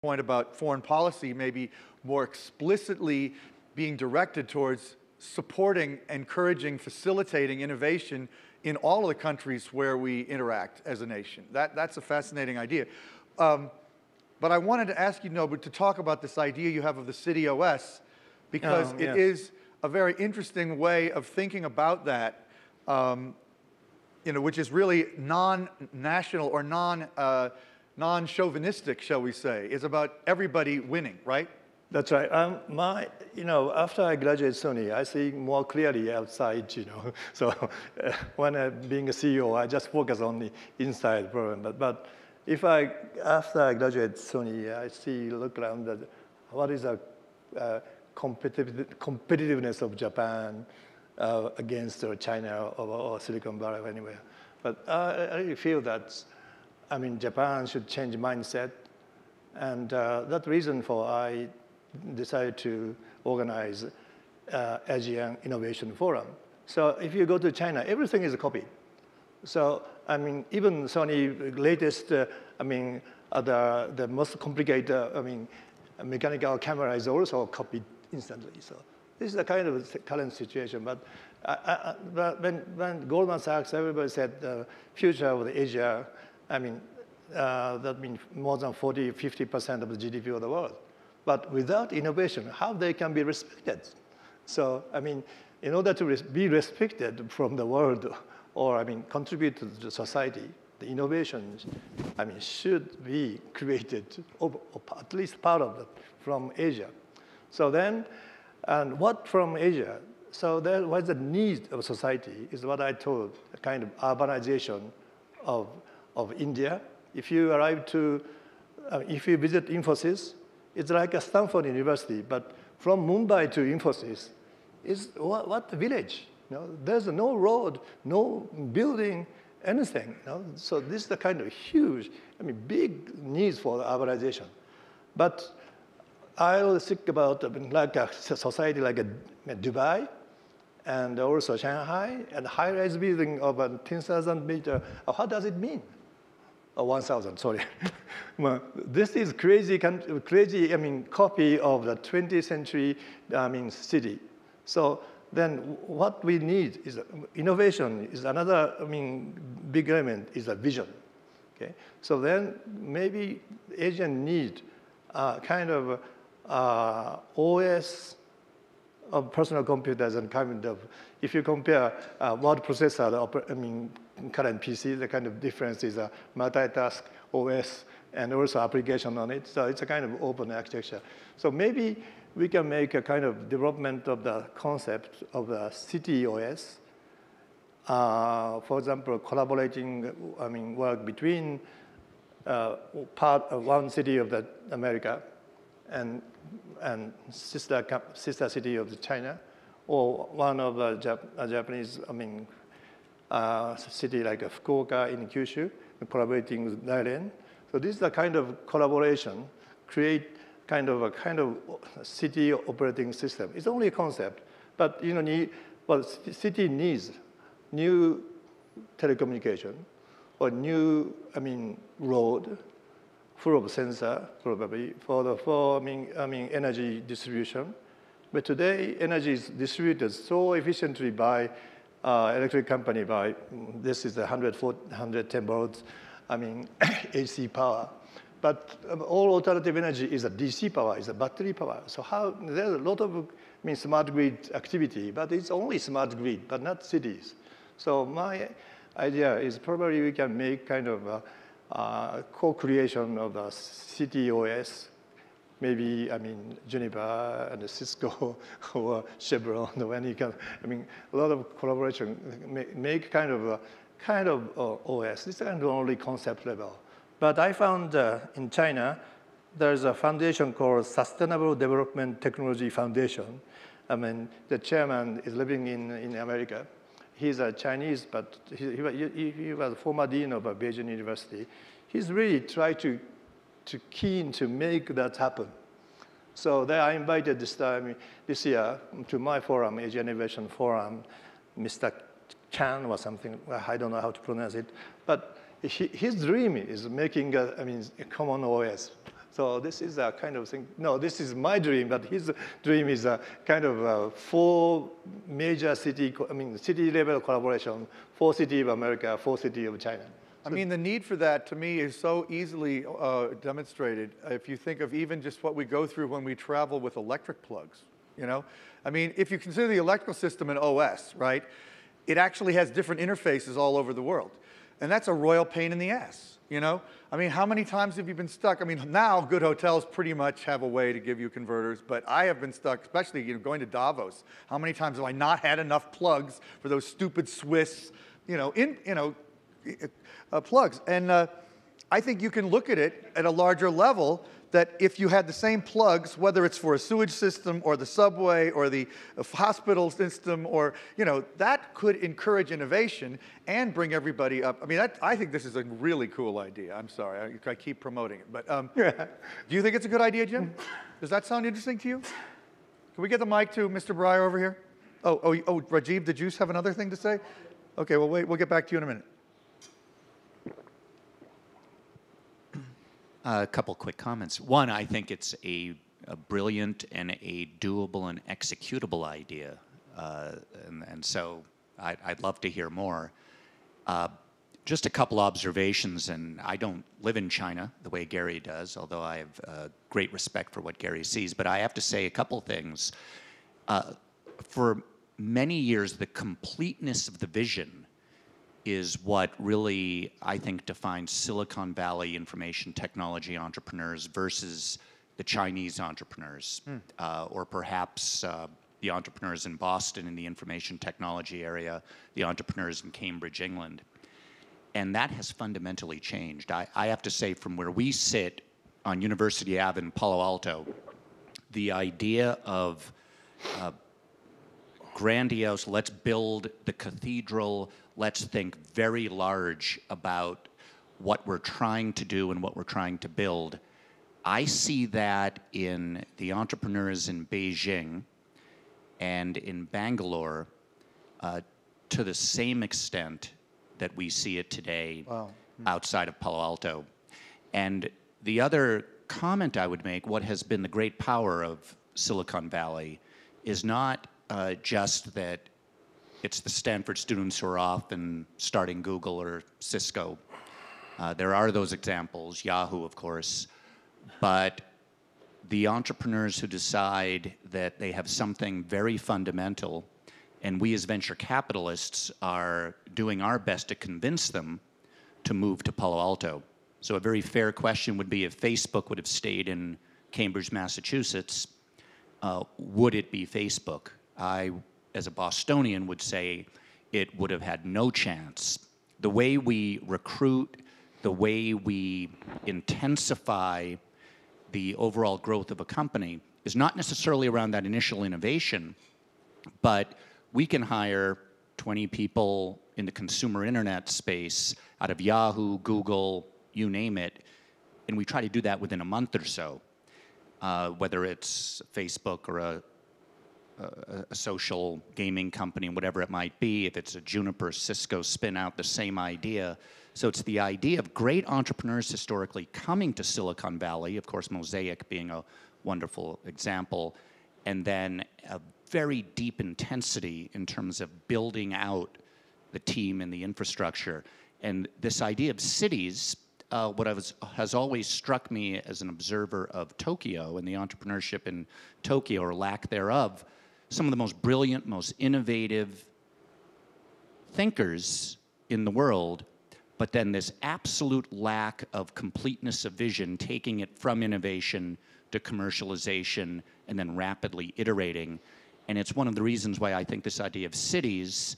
point about foreign policy maybe more explicitly being directed towards supporting, encouraging, facilitating innovation in all of the countries where we interact as a nation. That's a fascinating idea. But I wanted to ask you, Nobu, to talk about this idea you have of the City OS, because it is a very interesting way of thinking about that, which is really non-national or non-chauvinistic, shall we say. It's about everybody winning, right? That's right. After I graduated Sony, I see more clearly outside, So when being a CEO, I just focus on the inside problem. But after I graduated Sony, I look around at what is the competitiveness of Japan against China or Silicon Valley or anywhere. But I really feel that, Japan should change mindset. And that reason I decided to organize Asian Innovation Forum. So if you go to China, everything is a copy. So, even Sony latest, the most complicated, mechanical camera is also copied instantly. So this is the kind of current situation. But when Goldman Sachs, everybody said the future of Asia, that means more than 40, 50% of the GDP of the world. But without innovation, how they can be respected? So, in order to be respected from the world or, contribute to the society, the innovations, should be created, or at least part of it, from Asia. So then, and what from Asia? So there was the need of society is what I told, the kind of urbanization of India. If you if you visit Infosys, it's like a Stanford University, but from Mumbai to Infosys is what village? There's no road, no building, anything. So this is the kind of huge, big needs for urbanization. But I'll think about like a society like Dubai and also Shanghai and high-rise building of 10,000 meters. What does it mean? 1,000, sorry. Well, this is crazy, copy of the 20th century, city. So then what we need is innovation is another, big element is a vision, okay? So then maybe Asian need kind of OS of personal computers and kind of, if you compare word processor, current PC, the kind of difference is a multitask OS and also application on it. So it's a kind of open architecture. So maybe we can make a kind of development of the concept of the city OS. For example, collaborating, work between one city of America and sister city of China, or one of the Japanese, city like Fukuoka in Kyushu, collaborating with Thailand. So this is the kind of collaboration, create kind of city operating system. It's only a concept, but city needs new telecommunication or new, road, full of sensor probably for energy distribution. But today, energy is distributed so efficiently by electric company this is 110 volts, AC power. But all alternative energy is a DC power, is a battery power. So there's a lot of smart grid activity, but it's only smart grid, but not cities. So my idea is probably we can make kind of co-creation of the city OS, maybe, Juniper and Cisco or Chevron, when you can, a lot of collaboration, make kind of OS. This is kind of only concept level. But I found in China, there's a foundation called Sustainable Development Technology Foundation. The chairman is living in America. He's a Chinese, but he was former dean of Beijing University. He's really tried to keen to make that happen. So I invited this year to my forum, Asian Innovation Forum, Mr. Chan or something. I don't know how to pronounce it, but his dream is making a common OS. So this is a kind of thing. No, this is my dream, but his dream is a kind of 4 major city level collaboration, 4 cities of America, 4 cities of China. I mean, the need for that, to me, is so easily demonstrated. If you think of even just what we go through when we travel with electric plugs, you know? I mean, if you consider the electrical system an OS, right, it actually has different interfaces all over the world. And that's a royal pain in the ass, you know? I mean, how many times have you been stuck? I mean, now good hotels pretty much have a way to give you converters, but I have been stuck, especially going to Davos. How many times have I not had enough plugs for those stupid Swiss, plugs? And I think you can look at it at a larger level, that if you had the same plugs, whether it's for a sewage system or the subway or the hospital system, or, that could encourage innovation and bring everybody up. I mean, I think this is a really cool idea. I'm sorry, I keep promoting it. But do you think it's a good idea, Jim? Does that sound interesting to you? Can we get the mic to Mr. Breyer over here? Oh, Rajiv, did you have another thing to say? Okay, well, wait, we'll get back to you in a minute. A couple quick comments. One, I think it's a brilliant and a doable and executable idea. And so I'd love to hear more. Just a couple observations, and I don't live in China the way Gary does, although I have great respect for what Gary sees. But I have to say a couple things. For many years, the completeness of the vision is what really, I think, defines Silicon Valley information technology entrepreneurs versus the Chinese entrepreneurs, or perhaps the entrepreneurs in Boston in the information technology area, the entrepreneurs in Cambridge, England. And that has fundamentally changed. I have to say, from where we sit on University Ave in Palo Alto, the idea of grandiose, let's build the cathedral, let's think very large about what we're trying to do and what we're trying to build. I see that in the entrepreneurs in Beijing and in Bangalore to the same extent that we see it today outside of Palo Alto. And the other comment I would make, what has been the great power of Silicon Valley, is not just that it's the Stanford students who are off and starting Google or Cisco. There are those examples, Yahoo, of course, but the entrepreneurs who decide that they have something very fundamental, and we as venture capitalists are doing our best to convince them to move to Palo Alto. So a very fair question would be, if Facebook would have stayed in Cambridge, Massachusetts, would it be Facebook? I, as a Bostonian, would say it would have had no chance. The way we recruit, the way we intensify the overall growth of a company is not necessarily around that initial innovation, but we can hire 20 people in the consumer internet space out of Yahoo, Google, you name it, and we try to do that within a month or so, whether it's Facebook or a social gaming company, whatever it might be, if it's a Juniper, Cisco spin out, the same idea. So it's the idea of great entrepreneurs historically coming to Silicon Valley, of course, Mosaic being a wonderful example, and then a very deep intensity in terms of building out the team and the infrastructure. And this idea of cities, what has always struck me as an observer of Tokyo and the entrepreneurship in Tokyo, or lack thereof, some of the most brilliant, most innovative thinkers in the world, but then this absolute lack of completeness of vision, taking it from innovation to commercialization and then rapidly iterating. And it's one of the reasons why I think this idea of cities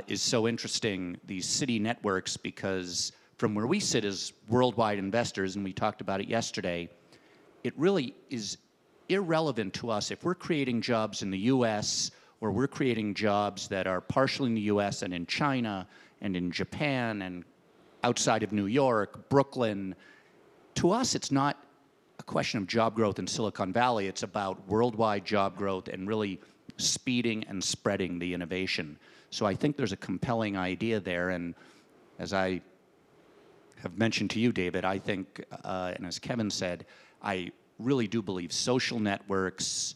is so interesting, these city networks, because from where we sit as worldwide investors, and we talked about it yesterday, it really is irrelevant to us if we're creating jobs in the US or we're creating jobs that are partially in the US and in China and in Japan and outside of New York, Brooklyn. To us, it's not a question of job growth in Silicon Valley. It's about worldwide job growth and really speeding and spreading the innovation. So I think there's a compelling idea there. And as I have mentioned to you, David, I think, and as Kevin said, I really do believe social networks,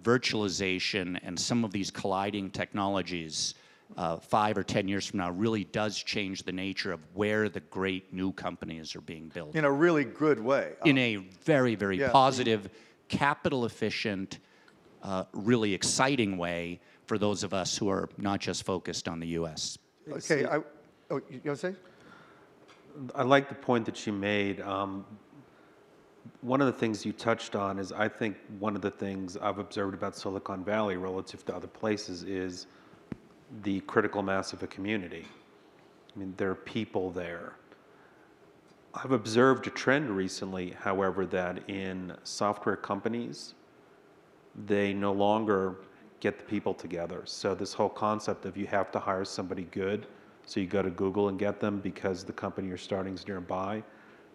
virtualization, and some of these colliding technologies 5 or 10 years from now really does change the nature of where the great new companies are being built. In a really good way. In a very, very yeah. positive, capital efficient, really exciting way for those of us who are not just focused on the US. Okay, you want to say? I like the point that she made. One of the things you touched on is, I think one of the things I've observed about Silicon Valley relative to other places is the critical mass of a community. I mean, there are people there. I've observed a trend recently, however, that in software companies, they no longer get the people together. So this whole concept of you have to hire somebody good, so you go to Google and get them because the company you're starting is nearby,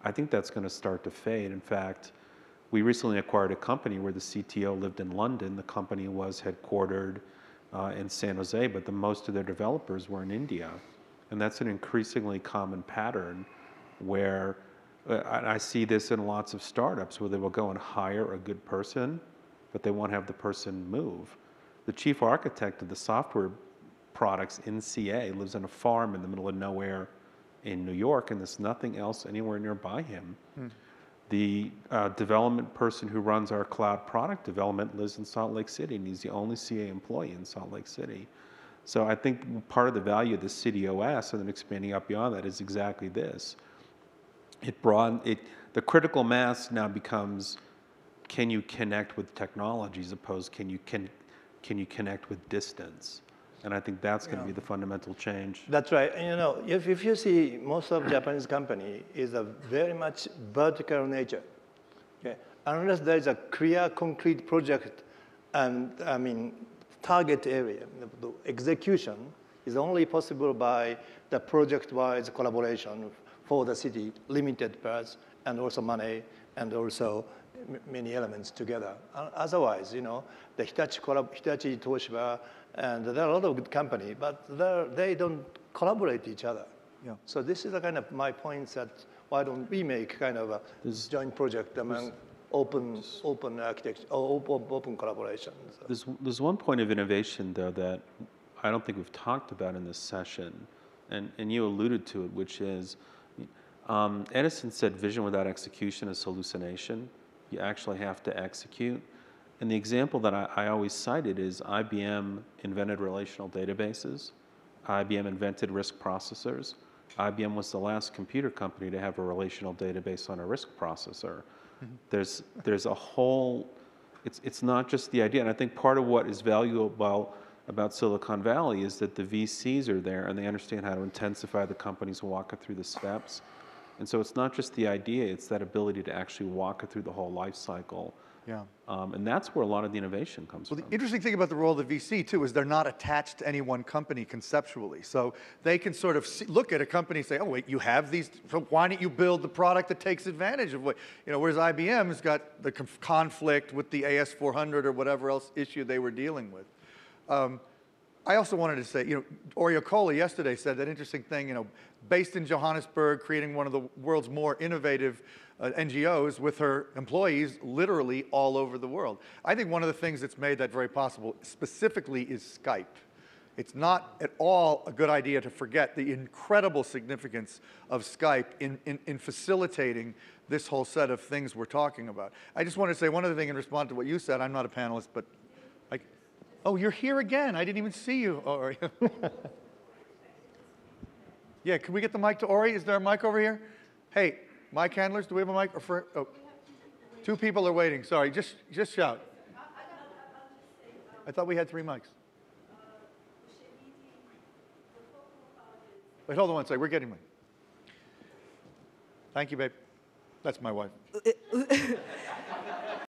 I think that's going to start to fade. In fact, we recently acquired a company where the CTO lived in London. The company was headquartered in San Jose, but most of their developers were in India. And that's an increasingly common pattern where I see this in lots of startups where they will go and hire a good person, but they won't have the person move. The chief architect of the software products in CA lives on a farm in the middle of nowhere in New York, and there's nothing else anywhere nearby him. The development person who runs our cloud product development lives in Salt Lake City, and he's the only CA employee in Salt Lake City. So I think part of the value of the City OS and then expanding up beyond that is exactly this. The critical mass now becomes, can you connect with technology as opposed can you connect with distance? And I think that's going to be the fundamental change. That's right. And, you know, if you see most of Japanese company is a very much vertical nature. Okay? Unless there is a clear, concrete project and, I mean, target area, the execution is only possible by the project-wise collaboration for the city, limited parts, and also money, and also many elements together. Otherwise, you know, the Hitachi, Toshiba, and there are a lot of good companies, but they don't collaborate each other. Yeah. So this is a kind of my point that why don't we make kind of a joint project among open architecture, or open collaboration. So. There's one point of innovation, though, that I don't think we've talked about in this session, and you alluded to it, which is, Edison said vision without execution is hallucination. You actually have to execute. And the example that I always cited is IBM invented relational databases. IBM invented RISC processors. IBM was the last computer company to have a relational database on a RISC processor. There's a whole, it's not just the idea. And I think part of what is valuable about Silicon Valley is that the VCs are there and they understand how to intensify the companies and walk it through the steps. And so it's not just the idea, it's that ability to actually walk it through the whole life cycle. Yeah. And that's where a lot of the innovation comes from. The interesting thing about the role of the VC, too, is they're not attached to any one company conceptually. So they can sort of look at a company and say, oh, wait, you have these, so why don't you build the product that takes advantage of what, you know, whereas IBM's got the conflict with the AS400 or whatever else issue they were dealing with. I also wanted to say, you know, Oreo Kohli yesterday said that interesting thing, you know, based in Johannesburg, creating one of the world's more innovative NGOs with her employees literally all over the world. I think one of the things that's made that very possible specifically is Skype. It's not at all a good idea to forget the incredible significance of Skype in facilitating this whole set of things we're talking about. I just want to say one other thing in response to what you said. I'm not a panelist, but oh, you're here again. I didn't even see you, Ori. Yeah, can we get the mic to Ori? Is there a mic over here? Hey, mic handlers, do we have a mic? Or oh, 2 people are waiting. Sorry, just shout. I thought we had 3 mics. Wait, hold on one second. We're getting one. Thank you, babe. That's my wife.